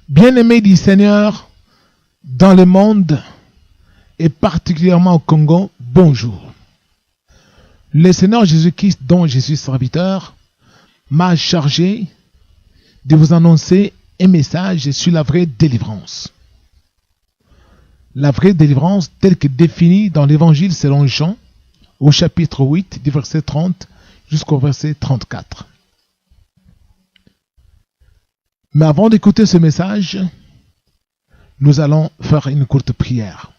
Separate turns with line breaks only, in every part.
Bien-aimés du Seigneur, dans le monde et particulièrement au Congo, bonjour. Le Seigneur Jésus-Christ, dont je suis serviteur, m'a chargé de vous annoncer un message sur la vraie délivrance. La vraie délivrance telle que définie dans l'évangile selon Jean, au chapitre 8, du verset 30 jusqu'au verset 34. Mais avant d'écouter ce message, nous allons faire une courte prière.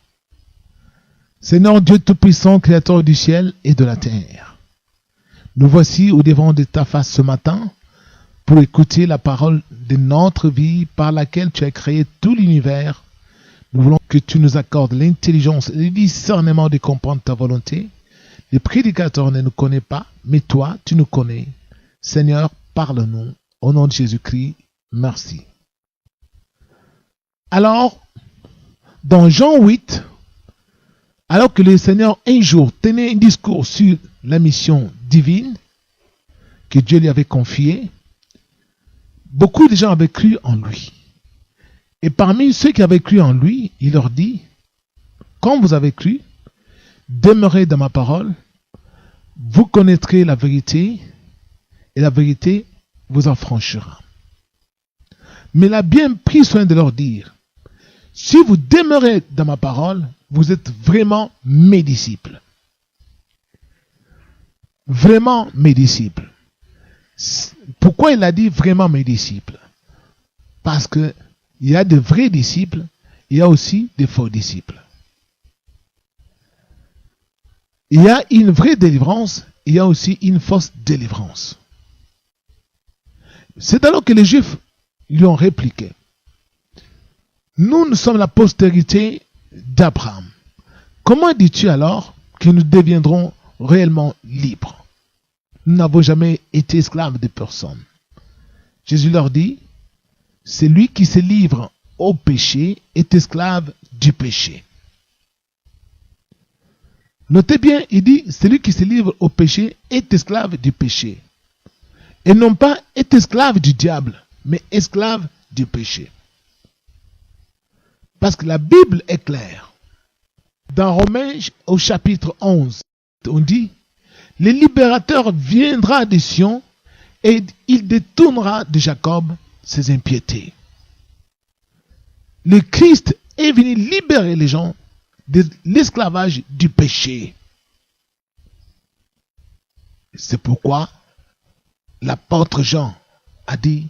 Seigneur Dieu Tout-Puissant, Créateur du ciel et de la terre, nous voici au devant de ta face ce matin pour écouter la parole de notre vie par laquelle tu as créé tout l'univers. Nous voulons que tu nous accordes l'intelligence et le discernement de comprendre ta volonté. Le prédicateur ne nous connaît pas, mais toi, tu nous connais. Seigneur, parle-nous. Au nom de Jésus-Christ, merci. Alors, dans Jean 8, alors que le Seigneur un jour tenait un discours sur la mission divine que Dieu lui avait confiée, beaucoup de gens avaient cru en lui. Et parmi ceux qui avaient cru en lui, il leur dit, quand vous avez cru, demeurez dans ma parole, vous connaîtrez la vérité et la vérité vous affranchira. Mais il a bien pris soin de leur dire, si vous demeurez dans ma parole, vous êtes vraiment mes disciples. Vraiment mes disciples. Pourquoi il a dit vraiment mes disciples? Parce que il y a de vrais disciples, il y a aussi des faux disciples. Il y a une vraie délivrance, il y a aussi une fausse délivrance. C'est alors que les Juifs lui ont répliqué. Nous sommes la postérité d'Abraham. Comment dis-tu alors que nous deviendrons réellement libres? Nous n'avons jamais été esclaves de personne. Jésus leur dit, celui qui se livre au péché est esclave du péché. Notez bien, il dit, celui qui se livre au péché est esclave du péché. Et non pas est esclave du diable, mais esclave du péché. Parce que la Bible est claire. Dans Romains au chapitre 11, on dit, le libérateur viendra de Sion et il détournera de Jacob ses impiétés. Le Christ est venu libérer les gens de l'esclavage du péché. C'est pourquoi l'apôtre Jean a dit,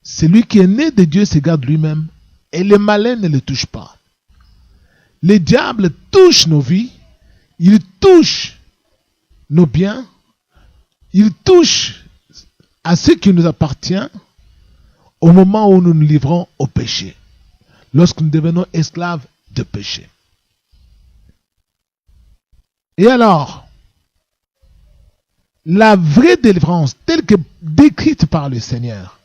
celui qui est né de Dieu se garde lui-même et le malin ne le touche pas. Le diable touche nos vies, il touche nos biens, il touche à ce qui nous appartient au moment où nous nous livrons au péché, lorsque nous devenons esclaves de péché. Et alors, la vraie délivrance, telle que décrite par le Seigneur,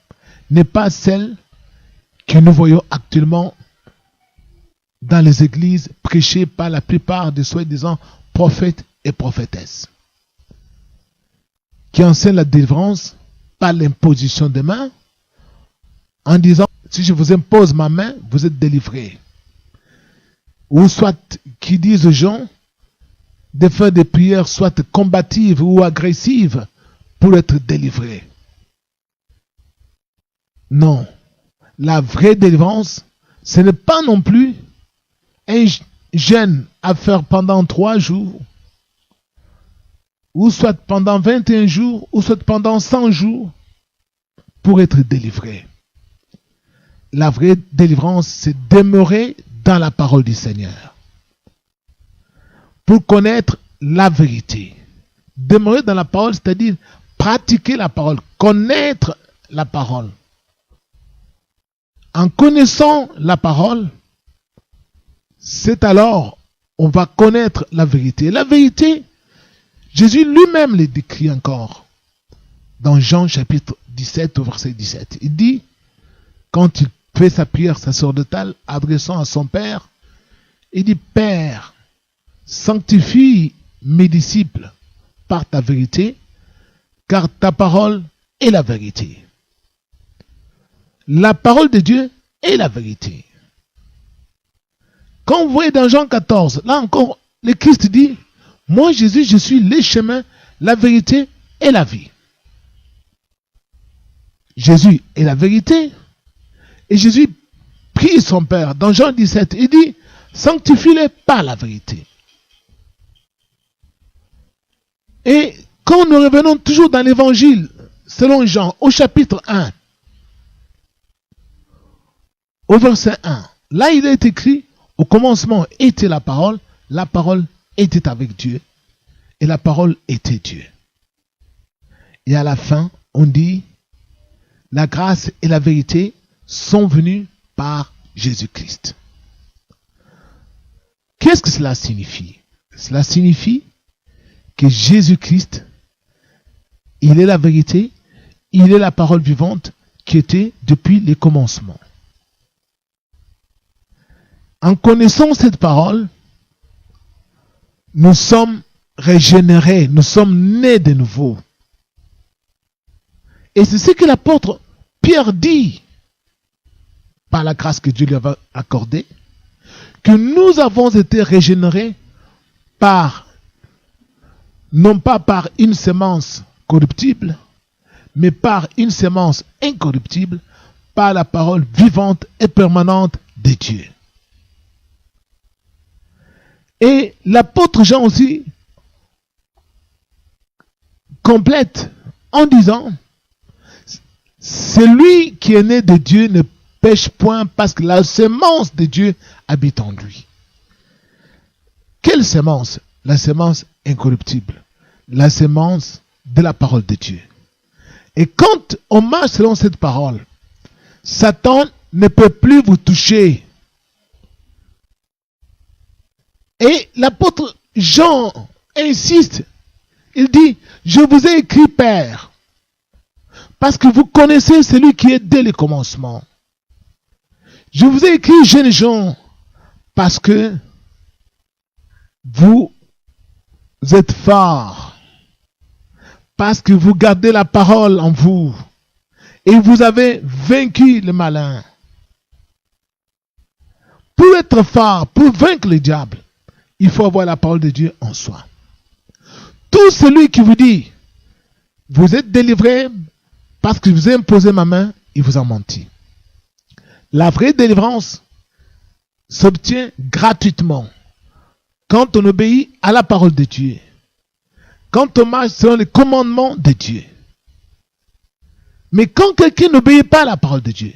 n'est pas celle que nous voyons actuellement dans les églises prêchées par la plupart des soi-disant prophètes et prophétesses, qui enseignent la délivrance par l'imposition des mains, en disant, si je vous impose ma main, vous êtes délivrés. Ou soit qui disent aux gens de faire des prières soit combatives ou agressives pour être délivrés. Non. La vraie délivrance, ce n'est pas non plus un jeûne à faire pendant 3 jours, ou soit pendant 21 jours, ou soit pendant 100 jours, pour être délivré. La vraie délivrance, c'est demeurer dans la parole du Seigneur. Pour connaître la vérité. Demeurer dans la parole, c'est-à-dire pratiquer la parole, connaître la parole. En connaissant la parole, c'est alors on va connaître la vérité. La vérité, Jésus lui-même le décrit encore dans Jean chapitre 17 au verset 17. Il dit, quand il fait sa prière sacerdotale adressant à son Père, il dit, Père, sanctifie mes disciples par ta vérité, car ta parole est la vérité. La parole de Dieu est la vérité. Quand vous voyez dans Jean 14, là encore, le Christ dit, moi Jésus, je suis le chemin, la vérité et la vie. Jésus est la vérité. Et Jésus prie son Père dans Jean 17. Il dit, sanctifie-les par la vérité. Et quand nous revenons toujours dans l'évangile, selon Jean, au chapitre 1, au verset 1, là il est écrit, au commencement était la parole était avec Dieu, et la parole était Dieu. Et à la fin, on dit, la grâce et la vérité sont venues par Jésus-Christ. Qu'est-ce que cela signifie? Cela signifie que Jésus-Christ, il est la vérité, il est la parole vivante qui était depuis les commencements. En connaissant cette parole, nous sommes régénérés, nous sommes nés de nouveau. Et c'est ce que l'apôtre Pierre dit, par la grâce que Dieu lui avait accordée, que nous avons été régénérés par, non pas par une semence corruptible, mais par une semence incorruptible, par la parole vivante et permanente de Dieu. Et l'apôtre Jean aussi complète en disant, celui qui est né de Dieu ne pêche point parce que la semence de Dieu habite en lui. Quelle semence? La semence incorruptible, la semence de la parole de Dieu. Et quand on marche selon cette parole, Satan ne peut plus vous toucher. Et l'apôtre Jean insiste, il dit, je vous ai écrit, Père, parce que vous connaissez celui qui est dès le commencement. Je vous ai écrit, jeunes gens, parce que vous êtes forts, parce que vous gardez la parole en vous, et vous avez vaincu le malin. Pour être fort, pour vaincre le diable, il faut avoir la parole de Dieu en soi. Tout celui qui vous dit, vous êtes délivré parce que je vous ai imposé ma main, il vous a menti. La vraie délivrance s'obtient gratuitement quand on obéit à la parole de Dieu, quand on marche selon les commandements de Dieu. Mais quand quelqu'un n'obéit pas à la parole de Dieu,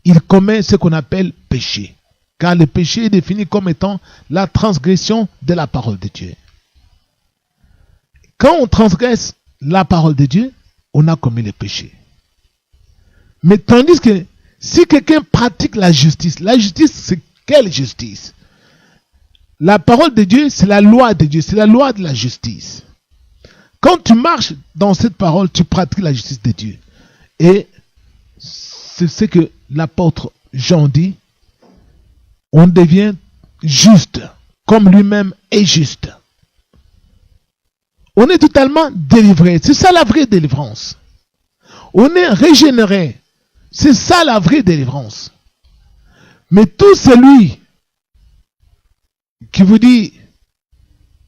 il commet ce qu'on appelle péché. Car le péché est défini comme étant la transgression de la parole de Dieu. Quand on transgresse la parole de Dieu, on a commis le péché. Mais tandis que si quelqu'un pratique la justice, c'est quelle justice? La parole de Dieu, c'est la loi de Dieu, c'est la loi de la justice. Quand tu marches dans cette parole, tu pratiques la justice de Dieu. Et c'est ce que l'apôtre Jean dit, on devient juste, comme lui-même est juste. On est totalement délivré. C'est ça la vraie délivrance. On est régénéré. C'est ça la vraie délivrance. Mais tout celui qui vous dit,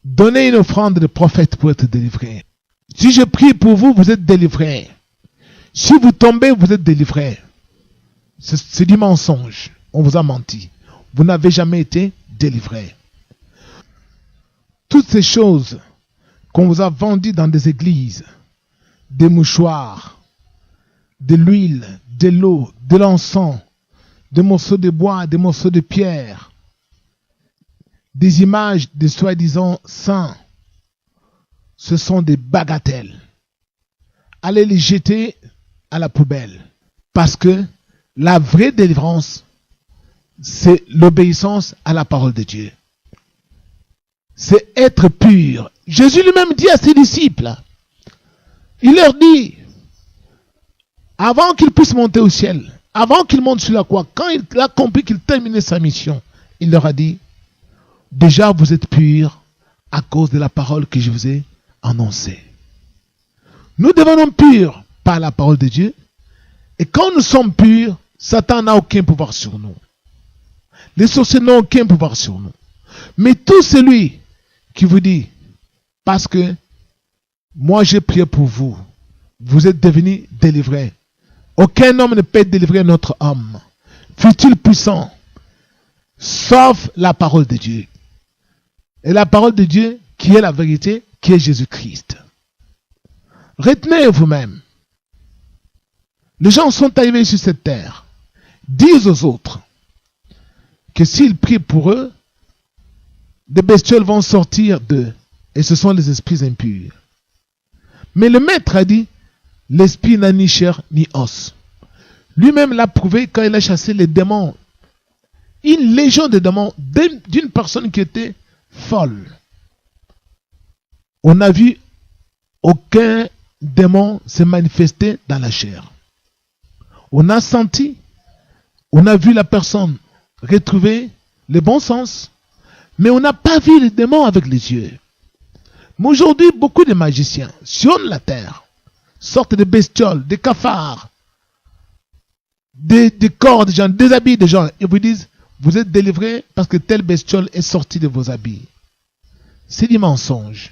donnez une offrande de prophète pour être délivré. Si je prie pour vous, vous êtes délivré. Si vous tombez, vous êtes délivré. C'est du mensonge. On vous a menti. Vous n'avez jamais été délivré. Toutes ces choses qu'on vous a vendues dans des églises, des mouchoirs, de l'huile, de l'eau, de l'encens, des morceaux de bois, des morceaux de pierre, des images de soi-disant saints, ce sont des bagatelles. Allez les jeter à la poubelle. Parce que la vraie délivrance, c'est l'obéissance à la parole de Dieu. C'est être pur. Jésus lui-même dit à ses disciples, il leur dit, avant qu'il puisse monter au ciel, avant qu'il monte sur la croix, quand il a compris qu'il terminait sa mission, il leur a dit, déjà vous êtes purs à cause de la parole que je vous ai annoncée. Nous devenons purs par la parole de Dieu, Et quand nous sommes purs, Satan n'a aucun pouvoir sur nous. Les sorciers n'ont aucun pouvoir sur nous. Mais tout celui qui vous dit, parce que moi j'ai prié pour vous, vous êtes devenus délivrés. Aucun homme ne peut délivrer notre homme, fût-il puissant, sauf la parole de Dieu. Et la parole de Dieu, qui est la vérité, qui est Jésus-Christ. Retenez vous-même. Les gens sont arrivés sur cette terre, disent aux autres que s'ils prient pour eux, des bestioles vont sortir d'eux, et ce sont les esprits impurs. Mais le maître a dit, l'esprit n'a ni chair ni os. Lui-même l'a prouvé quand il a chassé les démons. Une légion de démons d'une personne qui était folle. On n'a vu aucun démon se manifester dans la chair. On a senti, on a vu la personne retrouver le bon sens, mais on n'a pas vu les démons avec les yeux. Mais aujourd'hui, beaucoup de magiciens sillonnent la terre, sortent des bestioles, des cafards, des corps de gens, des habits de gens, et vous disent, vous êtes délivrés parce que telle bestiole est sortie de vos habits. C'est du mensonge.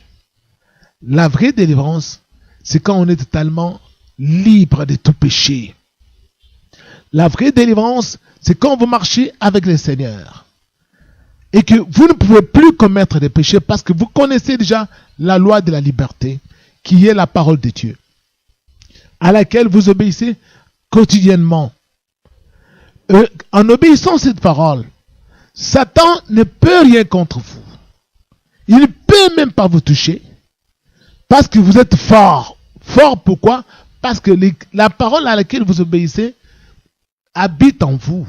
La vraie délivrance, c'est quand on est totalement libre de tout péché. La vraie délivrance, c'est quand vous marchez avec le Seigneur et que vous ne pouvez plus commettre des péchés parce que vous connaissez déjà la loi de la liberté, qui est la parole de Dieu, à laquelle vous obéissez quotidiennement. En obéissant à cette parole, Satan ne peut rien contre vous. Il ne peut même pas vous toucher parce que vous êtes fort. Fort pourquoi? Parce que la parole à laquelle vous obéissez habite en vous.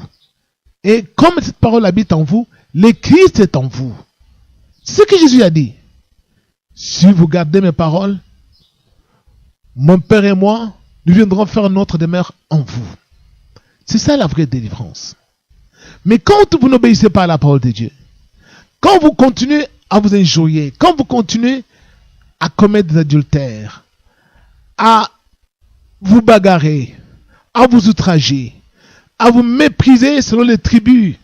Et comme cette parole habite en vous, le Christ est en vous. C'est ce que Jésus a dit. Si vous gardez mes paroles, mon Père et moi, nous viendrons faire notre demeure en vous. C'est ça la vraie délivrance. Mais quand vous n'obéissez pas à la parole de Dieu, quand vous continuez à vous injurier, quand vous continuez à commettre des adultères, à vous bagarrer, à vous outrager, à vous mépriser selon les tribus,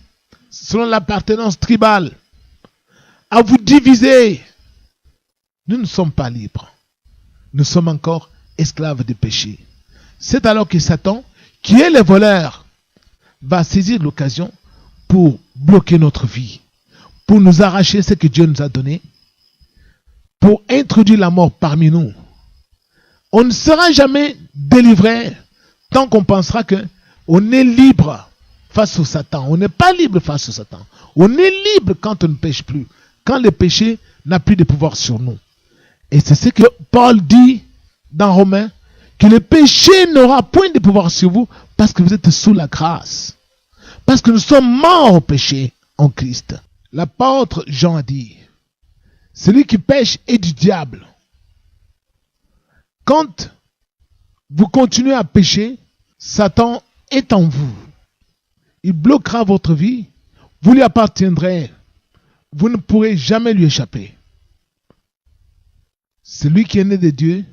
selon l'appartenance tribale, à vous diviser, nous ne sommes pas libres. Nous sommes encore esclaves du péché. C'est alors que Satan, qui est le voleur, va saisir l'occasion pour bloquer notre vie, pour nous arracher ce que Dieu nous a donné, pour introduire la mort parmi nous. On ne sera jamais délivré tant qu'on pensera qu'on est libre face au Satan. On n'est pas libre face au Satan. On est libre quand on ne pêche plus, quand le péché n'a plus de pouvoir sur nous. Et c'est ce que Paul dit dans Romains, que le péché n'aura point de pouvoir sur vous parce que vous êtes sous la grâce. Parce que nous sommes morts au péché en Christ. L'apôtre Jean a dit, celui qui pêche est du diable. Quand vous continuez à pécher, Satan est en vous. Il bloquera votre vie. Vous lui appartiendrez. Vous ne pourrez jamais lui échapper. Celui qui est né de Dieu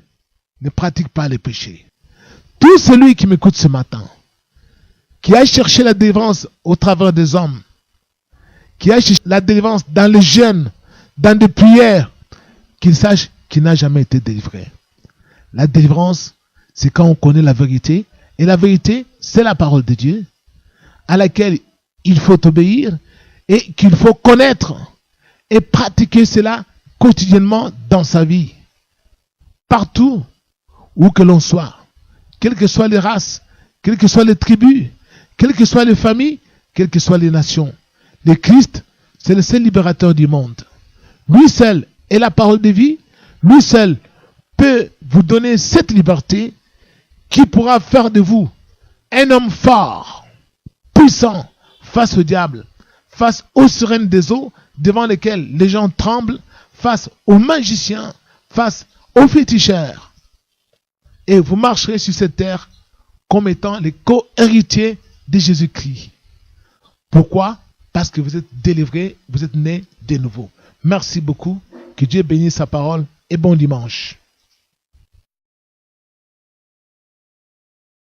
ne pratique pas les péchés. Tout celui qui m'écoute ce matin, qui a cherché la délivrance au travers des hommes, qui a cherché la délivrance dans le jeûne, dans des prières, qu'il sache qu'il n'a jamais été délivré. La délivrance, c'est quand on connaît la vérité. Et la vérité, c'est la parole de Dieu, à laquelle il faut obéir et qu'il faut connaître et pratiquer cela quotidiennement dans sa vie. Partout où que l'on soit, quelles que soient les races, quelles que soient les tribus, quelles que soient les familles, quelles que soient les nations. Le Christ, c'est le seul libérateur du monde. Lui seul est la parole de vie. Lui seul peut vous donner cette liberté qui pourra faire de vous un homme fort, puissant, face au diable, face aux sirènes des eaux, devant lesquelles les gens tremblent, face aux magiciens, face aux féticheurs. Et vous marcherez sur cette terre comme étant les co-héritiers de Jésus-Christ. Pourquoi? Parce que vous êtes délivrés, vous êtes nés de nouveau. Merci beaucoup. Que Dieu bénisse sa parole et bon dimanche.